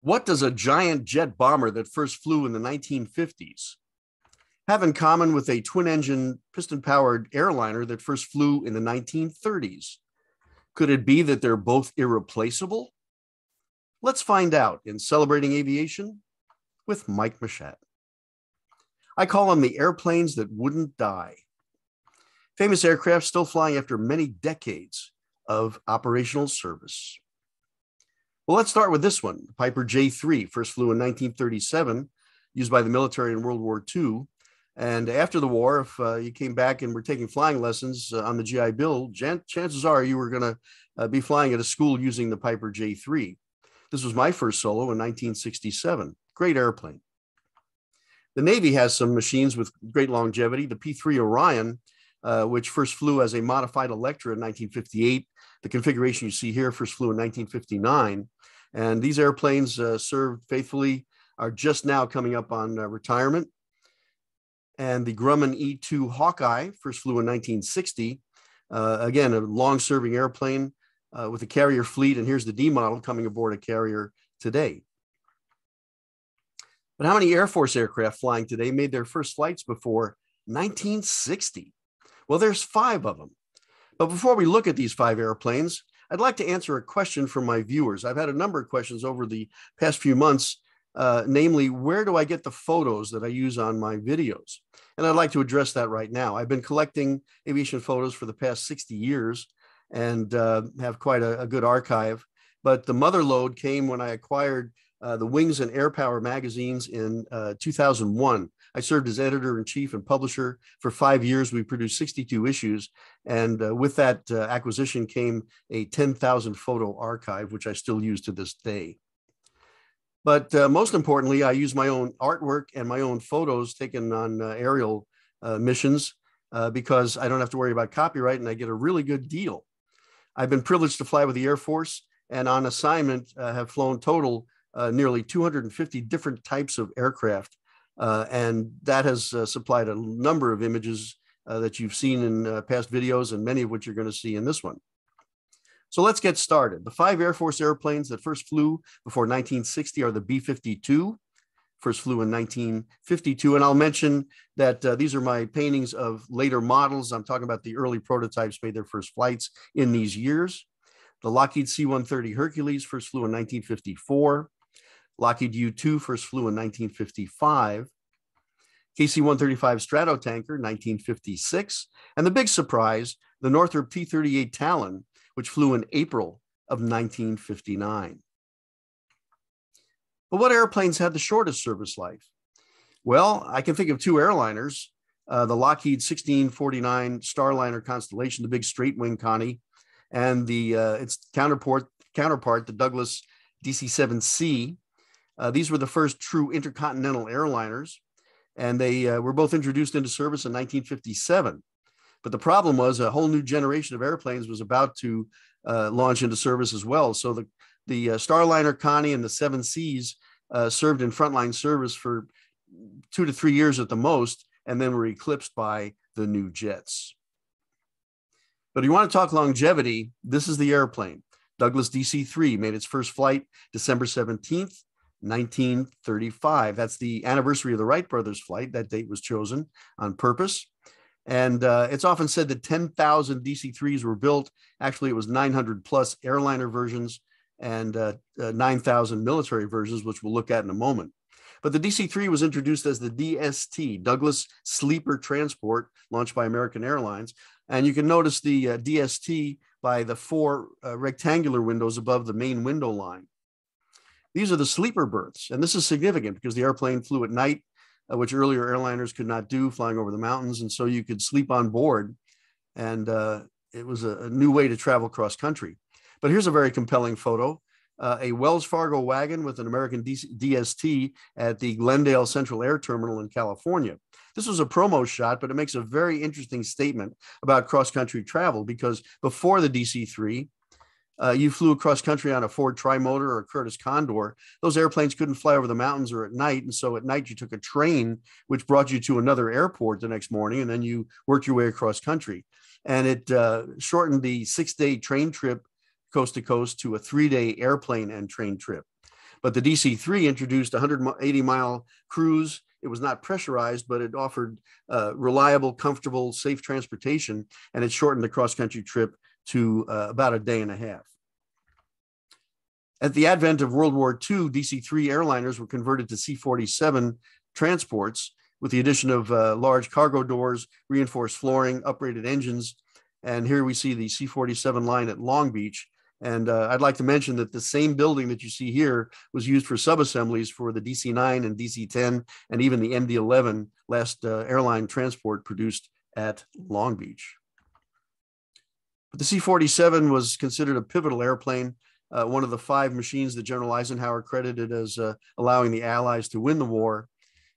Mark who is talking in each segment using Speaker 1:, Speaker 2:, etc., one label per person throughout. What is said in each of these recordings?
Speaker 1: What does a giant jet bomber that first flew in the 1950s have in common with a twin-engine, piston-powered airliner that first flew in the 1930s? Could it be that they're both irreplaceable? Let's find out in Celebrating Aviation with Mike Machat. I call them the airplanes that wouldn't die. Famous aircraft still flying after many decades of operational service. Well, let's start with this one. The Piper J3 first flew in 1937, used by the military in World War II. And after the war, if you came back and were taking flying lessons on the GI Bill, chances are you were going to be flying at a school using the Piper J3. This was my first solo in 1967. Great airplane. The Navy has some machines with great longevity. The P-3 Orion, which first flew as a modified Electra in 1958. The configuration you see here first flew in 1959. And these airplanes served faithfully, are just now coming up on retirement. And the Grumman E-2 Hawkeye first flew in 1960. Again, a long-serving airplane with a carrier fleet. And here's the D model coming aboard a carrier today. But how many Air Force aircraft flying today made their first flights before 1960? Well, there's 5 of them. But before we look at these 5 airplanes, I'd like to answer a question from my viewers. I've had a number of questions over the past few months, namely, where do I get the photos that I use on my videos? And I'd like to address that right now. I've been collecting aviation photos for the past 60 years and have quite a good archive. But the mother lode came when I acquired the Wings and Air Power magazines in 2001. I served as editor-in-chief and publisher for 5 years. We produced 62 issues. And with that acquisition came a 10,000 photo archive, which I still use to this day. But most importantly, I use my own artwork and my own photos taken on aerial missions because I don't have to worry about copyright and I get a really good deal. I've been privileged to fly with the Air Force and on assignment have flown total nearly 250 different types of aircraft. And that has supplied a number of images that you've seen in past videos and many of which you're going to see in this one. So let's get started. The 5 Air Force airplanes that first flew before 1960 are the B52, first flew in 1952. And I'll mention that these are my paintings of later models. I'm talking about the early prototypes made their first flights in these years. The Lockheed C-130 Hercules first flew in 1954. Lockheed U-2 first flew in 1955. KC-135 Strato tanker, 1956. And the big surprise, the Northrop T-38 Talon, which flew in April of 1959. But what airplanes had the shortest service life? Well, I can think of 2 airliners, the Lockheed 1649 Starliner Constellation, the big straight wing Connie, and its counterpart, the Douglas DC-7C. These were the first true intercontinental airliners, and they were both introduced into service in 1957. But the problem was a whole new generation of airplanes was about to launch into service as well. So the Starliner Connie and the 7Cs served in frontline service for 2 to 3 years at the most, and then were eclipsed by the new jets. But if you want to talk longevity, this is the airplane. Douglas DC-3 made its first flight December 17th, 1935. That's the anniversary of the Wright brothers flight. That date was chosen on purpose. And it's often said that 10,000 DC-3s were built. Actually, it was 900 plus airliner versions and 9,000 military versions, which we'll look at in a moment. But the DC-3 was introduced as the DST, Douglas Sleeper Transport, launched by American Airlines. And you can notice the DST by the 4 rectangular windows above the main window line. These are the sleeper berths, and this is significant because the airplane flew at night, which earlier airliners could not do, flying over the mountains, and so you could sleep on board, and it was a new way to travel cross country. But here's a very compelling photo, a Wells Fargo wagon with an American DST at the Glendale Central Air Terminal in California. This was a promo shot, but it makes a very interesting statement about cross-country travel because before the DC-3, you flew across country on a Ford Trimotor or a Curtiss Condor. Those airplanes couldn't fly over the mountains or at night. And so at night you took a train, which brought you to another airport the next morning. And then you worked your way across country. And it shortened the 6-day train trip coast to coast to a 3-day airplane and train trip. But the DC-3 introduced 180-mile cruise. It was not pressurized, but it offered reliable, comfortable, safe transportation, and it shortened the cross-country trip to about a day and a half. At the advent of World War II, DC-3 airliners were converted to C-47 transports with the addition of large cargo doors, reinforced flooring, upgraded engines. And here we see the C-47 line at Long Beach. And I'd like to mention that the same building that you see here was used for subassemblies for the DC-9 and DC-10 and even the MD-11, last airline transport produced at Long Beach. But the C-47 was considered a pivotal airplane, one of the 5 machines that General Eisenhower credited as allowing the Allies to win the war.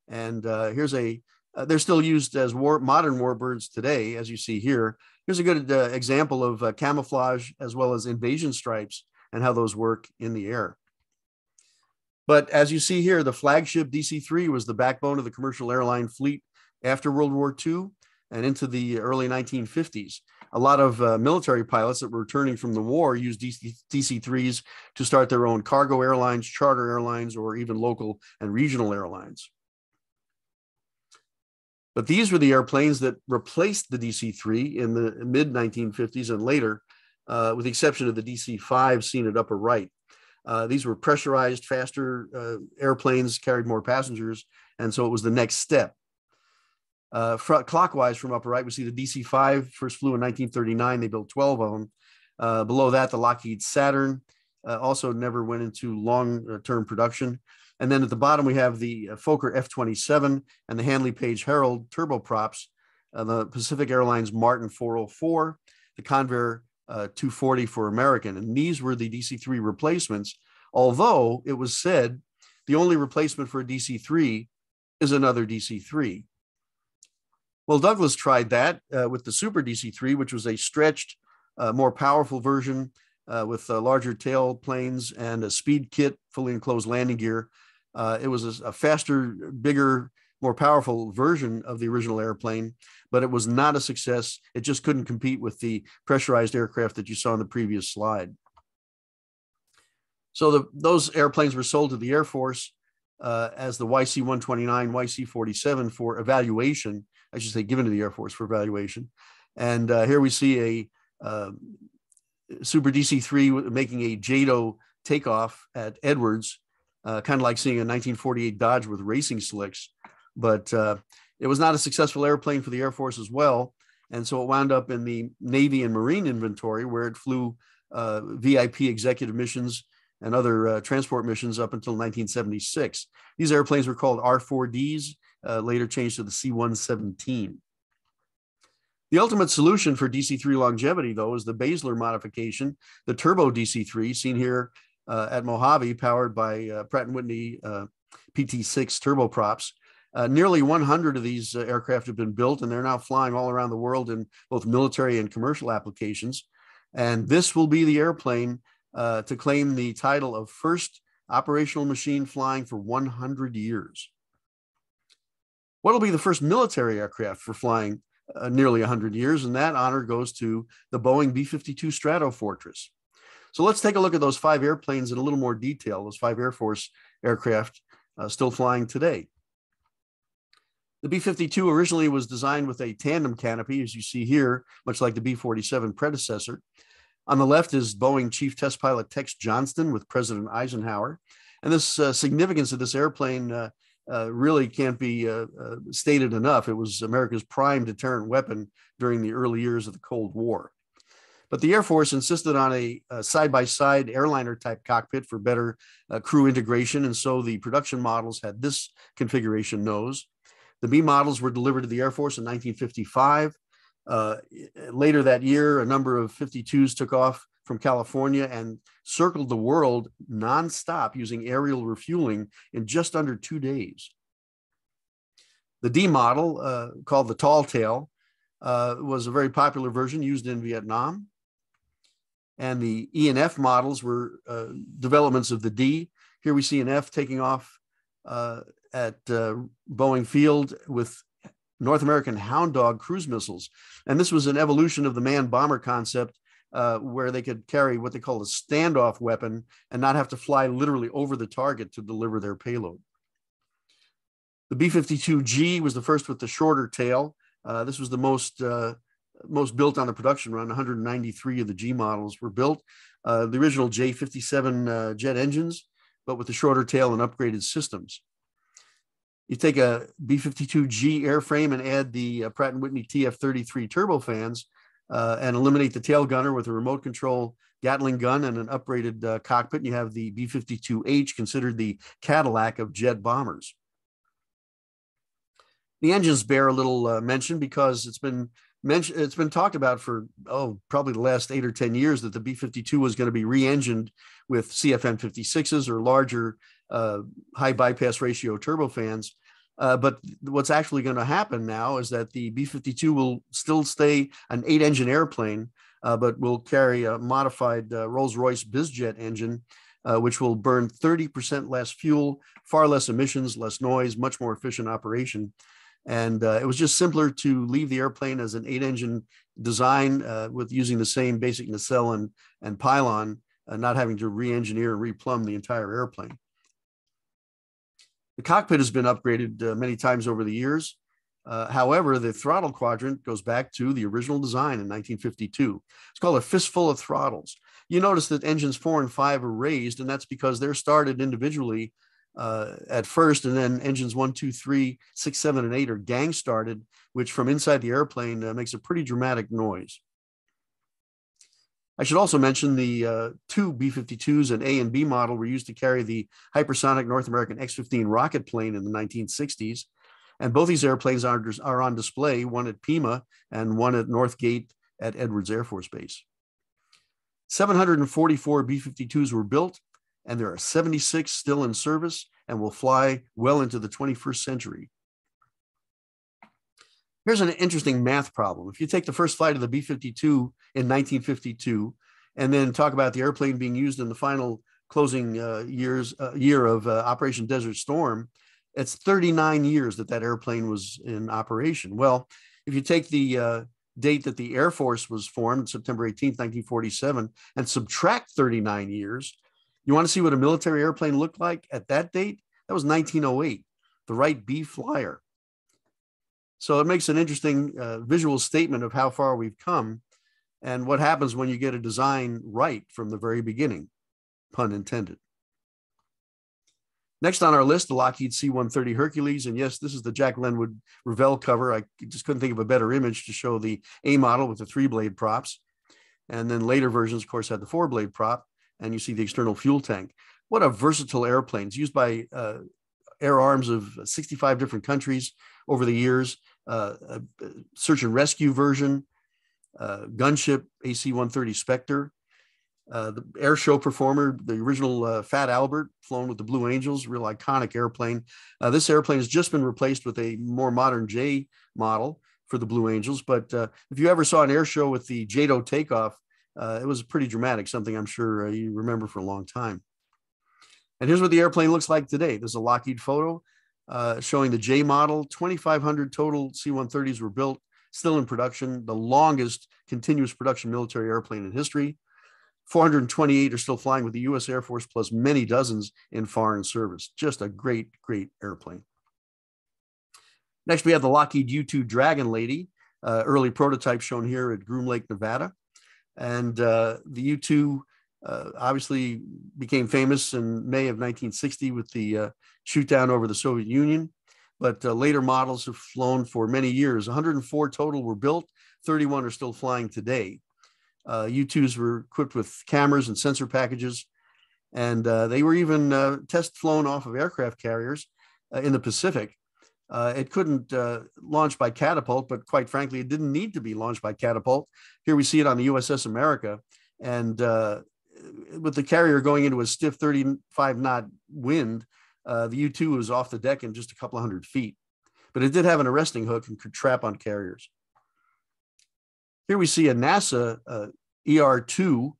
Speaker 1: And they're still used as modern warbirds today, as you see here. Here's a good example of camouflage as well as invasion stripes and how those work in the air. But as you see here, the flagship DC-3 was the backbone of the commercial airline fleet after World War II and into the early 1950s. A lot of military pilots that were returning from the war used DC-3s to start their own cargo airlines, charter airlines, or even local and regional airlines. But these were the airplanes that replaced the DC-3 in the mid-1950s and later, with the exception of the DC-5 seen at upper right. These were pressurized, faster airplanes, carried more passengers, and so it was the next step. Clockwise from upper right, we see the DC-5 first flew in 1939. They built 12 of them. Below that, the Lockheed Saturn also never went into long-term production. And then at the bottom, we have the Fokker F-27 and the Handley Page Herald turboprops, the Pacific Airlines Martin 404, the Convair 240 for American. And these were the DC-3 replacements, although it was said the only replacement for a DC-3 is another DC-3. Well, Douglas tried that with the Super DC-3, which was a stretched, more powerful version with larger tail planes and a speed kit, fully enclosed landing gear. It was a faster, bigger, more powerful version of the original airplane, but it was not a success. It just couldn't compete with the pressurized aircraft that you saw in the previous slide. So those airplanes were sold to the Air Force as the YC-129, YC-47 for evaluation. I should say given to the Air Force for evaluation. And here we see a Super DC-3 making a JATO takeoff at Edwards, kind of like seeing a 1948 Dodge with racing slicks. But it was not a successful airplane for the Air Force as well. And so it wound up in the Navy and Marine inventory, where it flew VIP executive missions and other transport missions up until 1976. These airplanes were called R4Ds, later changed to the C-117. The ultimate solution for DC-3 longevity, though, is the Basler modification, the turbo DC-3, seen here at Mojave, powered by Pratt & Whitney PT6 turboprops. Nearly 100 of these aircraft have been built, and they're now flying all around the world in both military and commercial applications. And this will be the airplane to claim the title of first operational machine flying for 100 years. What will be the first military aircraft for flying nearly 100 years? And that honor goes to the Boeing B52 Strato Fortress. So let's take a look at those 5 airplanes in a little more detail, those 5 Air Force aircraft still flying today. The B-52 originally was designed with a tandem canopy, as you see here, much like the B-47 predecessor. On the left is Boeing Chief Test Pilot Tex Johnston with President Eisenhower. And this significance of this airplane really can't be stated enough. It was America's prime deterrent weapon during the early years of the Cold War. But the Air Force insisted on a side-by-side airliner-type cockpit for better crew integration, and so the production models had this configuration nose. The B models were delivered to the Air Force in 1955. Later that year, a number of 52s took off from California and circled the world nonstop using aerial refueling in just under 2 days. The D model, called the Tall Tail, was a very popular version used in Vietnam. And the E and F models were developments of the D. Here we see an F taking off at Boeing Field with North American Hound Dog cruise missiles. And this was an evolution of the manned bomber concept where they could carry what they call a standoff weapon and not have to fly literally over the target to deliver their payload. The B-52G was the first with the shorter tail. This was the most built on the production run. 193 of the G models were built. The original J-57 jet engines, but with the shorter tail and upgraded systems. You take a B-52G airframe and add the Pratt & Whitney TF-33 turbofans and eliminate the tail gunner with a remote control Gatling gun and an upgraded cockpit. And you have the B-52H, considered the Cadillac of jet bombers. The engines bear a little mention because it's been talked about for, probably the last 8 or 10 years that the B-52 was going to be re-engined with CFM56s or larger high bypass ratio turbofans. But what's actually going to happen now is that the B-52 will still stay an 8-engine airplane, but will carry a modified Rolls-Royce BizJet engine, which will burn 30% less fuel, far less emissions, less noise, much more efficient operation. And it was just simpler to leave the airplane as an 8-engine design with using the same basic nacelle and pylon, not having to re-engineer and replumb the entire airplane. The cockpit has been upgraded many times over the years. However, the throttle quadrant goes back to the original design in 1952. It's called a fistful of throttles. You notice that engines 4 and 5 are raised, and that's because they're started individually at first, and then engines 1, 2, 3, 6, 7, and 8 are gang started, which from inside the airplane makes a pretty dramatic noise. I should also mention the two B-52s, an A and B model, were used to carry the hypersonic North American X-15 rocket plane in the 1960s. And both these airplanes are on display, one at Pima and one at Northgate at Edwards Air Force Base. 744 B-52s were built, and there are 76 still in service and will fly well into the 21st century. Here's an interesting math problem. If you take the first flight of the B-52 in 1952 and then talk about the airplane being used in the final closing year of Operation Desert Storm, it's 39 years that airplane was in operation. Well, if you take the date that the Air Force was formed, September 18th, 1947, and subtract 39 years, you want to see what a military airplane looked like at that date? That was 1908, the Wright B Flyer. So it makes an interesting visual statement of how far we've come and what happens when you get a design right from the very beginning, pun intended. Next on our list, the Lockheed C-130 Hercules. And yes, this is the Jack Lenwood Revell cover. I just couldn't think of a better image to show the A model with the 3-blade props. And then later versions, of course, had the 4-blade prop. And you see the external fuel tank. What a versatile airplane. It's used by air arms of 65 different countries over the years. A search and rescue version, gunship AC-130 Spectre, the air show performer, the original Fat Albert, flown with the Blue Angels, real iconic airplane. This airplane has just been replaced with a more modern J model for the Blue Angels. But if you ever saw an air show with the JATO takeoff, it was pretty dramatic, something I'm sure you remember for a long time. And here's what the airplane looks like today. There's a Lockheed photo showing the J model. 2,500 total C-130s were built, still in production, the longest continuous production military airplane in history. 428 are still flying with the U.S. Air Force, plus many dozens in foreign service. Just a great, great airplane. Next, we have the Lockheed U-2 Dragon Lady, early prototype shown here at Groom Lake, Nevada. And the U-2 obviously became famous in May of 1960 with the shoot down over the Soviet Union. But later models have flown for many years. 104 total were built. 31 are still flying today. U-2s were equipped with cameras and sensor packages. And they were even test flown off of aircraft carriers in the Pacific. It couldn't launch by catapult, but quite frankly, it didn't need to be launched by catapult. Here we see it on the USS America. And with the carrier going into a stiff 35-knot wind, the U-2 was off the deck in just a couple of hundred feet. But it did have an arresting hook and could trap on carriers. Here we see a NASA ER-2.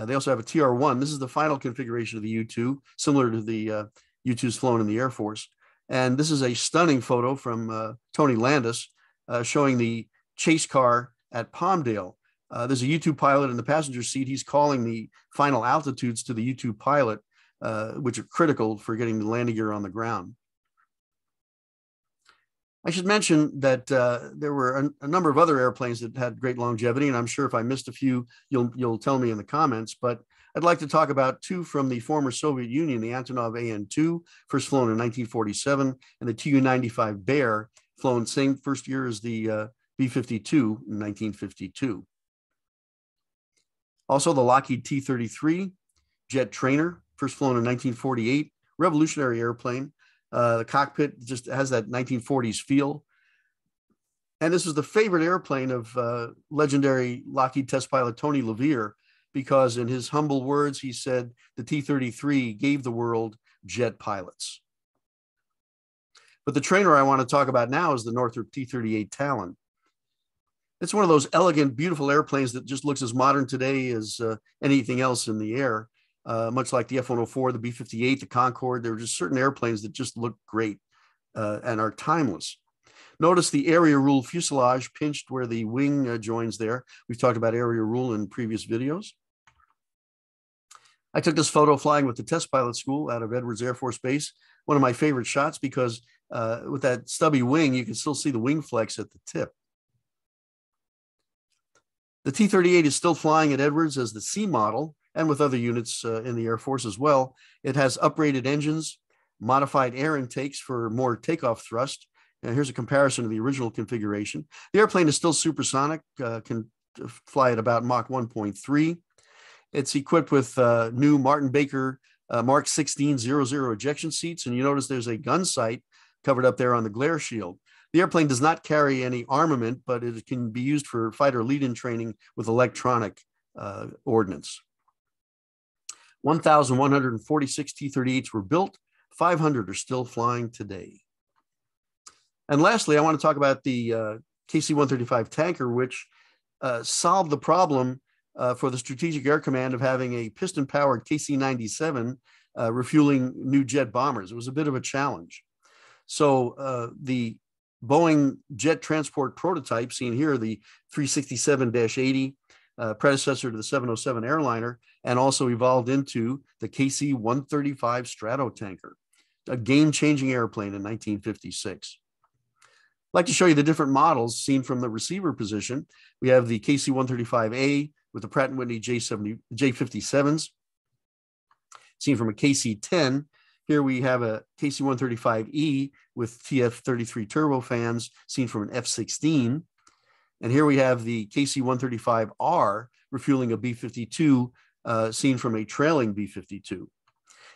Speaker 1: They also have a TR-1. This is the final configuration of the U-2, similar to the U-2s flown in the Air Force. And this is a stunning photo from Tony Landis showing the chase car at Palmdale. There's a U-2 pilot in the passenger seat. He's calling the final altitudes to the U-2 pilot, which are critical for getting the landing gear on the ground. I should mention that there were a number of other airplanes that had great longevity, and I'm sure if I missed a few, you'll tell me in the comments. But I'd like to talk about two from the former Soviet Union: the Antonov AN-2, first flown in 1947, and the Tu-95 Bear, flown same first year as the B52 in 1952. Also, the Lockheed T-33 jet trainer, first flown in 1948, revolutionary airplane. The cockpit just has that 1940s feel. And this was the favorite airplane of legendary Lockheed test pilot Tony LeVere, because in his humble words, he said the T-33 gave the world jet pilots. But the trainer I want to talk about now is the Northrop T-38 Talon. It's one of those elegant, beautiful airplanes that just looks as modern today as anything else in the air. Much like the F-104, the B-58, the Concorde, there are just certain airplanes that just look great and are timeless. Notice the area rule fuselage pinched where the wing joins there. We've talked about area rule in previous videos. I took this photo flying with the test pilot school out of Edwards Air Force Base. One of my favorite shots because with that stubby wing, you can still see the wing flex at the tip. The T-38 is still flying at Edwards as the C model, and with other units in the Air Force as well. It has uprated engines, modified air intakes for more takeoff thrust. And here's a comparison to the original configuration. The airplane is still supersonic, can fly at about Mach 1.3. It's equipped with new Martin Baker Mark 1600 ejection seats, and you notice there's a gun sight covered up there on the glare shield. The airplane does not carry any armament, but it can be used for fighter lead-in training with electronic ordnance. 1,146 T-38s were built. 500 are still flying today. And lastly, I want to talk about the KC-135 tanker, which solved the problem for the Strategic Air Command of having a piston-powered KC-97 refueling new jet bombers. It was a bit of a challenge. So the Boeing jet transport prototype, seen here, the 367-80, predecessor to the 707 airliner, and also evolved into the KC-135 Strato tanker, a game-changing airplane in 1956. I'd like to show you the different models seen from the receiver position. We have the KC-135A with the Pratt & Whitney J57s, seen from a KC-10. Here we have a KC-135E with TF-33 turbofans, seen from an F-16. And here we have the KC-135R refueling a B-52, seen from a trailing B-52.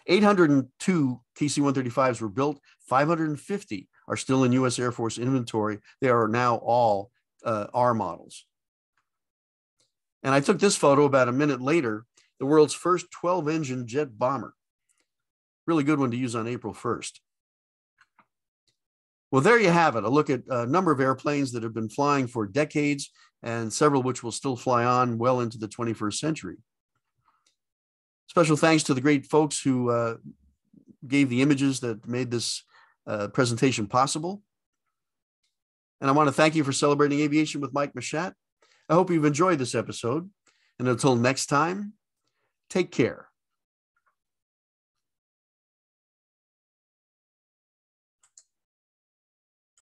Speaker 1: 802 KC-135s were built. 550 are still in U.S. Air Force inventory. They are now all R models. And I took this photo about a minute later, the world's first 12-engine jet bomber. Really good one to use on April 1st. Well, there you have it. A look at a number of airplanes that have been flying for decades and several which will still fly on well into the 21st century. Special thanks to the great folks who gave the images that made this presentation possible. And I want to thank you for celebrating aviation with Mike Machat. I hope you've enjoyed this episode. And until next time, take care.